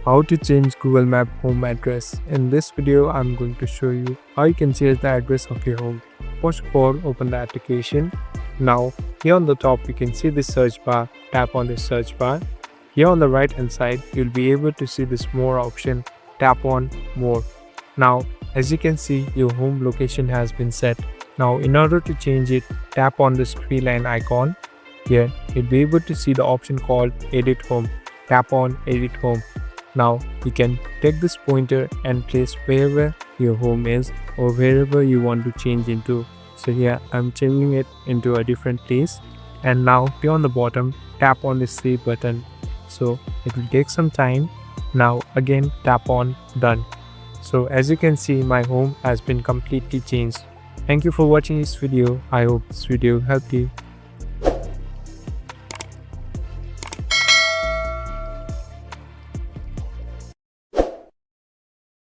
How to change Google Map home address. In this video, I'm going to show you how you can change the address of your home. First of all, open the application. Now, here on the top, you can see the search bar. Tap on the search bar. Here on the right hand side, you'll be able to see this more option. Tap on more. Now, as you can see, your home location has been set. Now, in order to change it, tap on this three line icon. Here, you'll be able to see the option called Edit Home. Tap on Edit Home. Now, you can take this pointer and place wherever your home is or wherever you want to change into. So here, I'm changing it into a different place. And now, here on the bottom, tap on the save button. So it will take some time. Now, again, tap on Done. So as you can see, my home has been completely changed. Thank you for watching this video. I hope this video helped you.